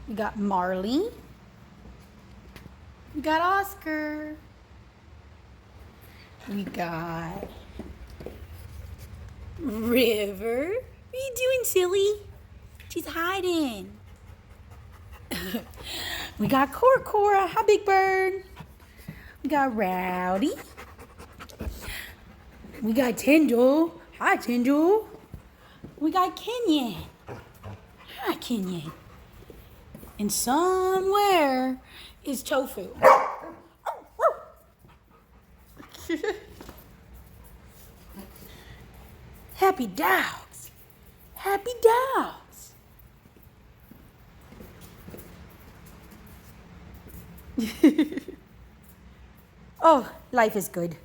We got Marley. We got Oscar. We got River. What are you doing, silly? She's hiding. We got Cora. Hi, Big Bird. We got Rowdy. We got Tyndall. Hi, Tyndall. We got Kenyon. Hi, Kenyon. And somewhere is Tofu. Happy dogs. Happy dogs. Oh, life is good.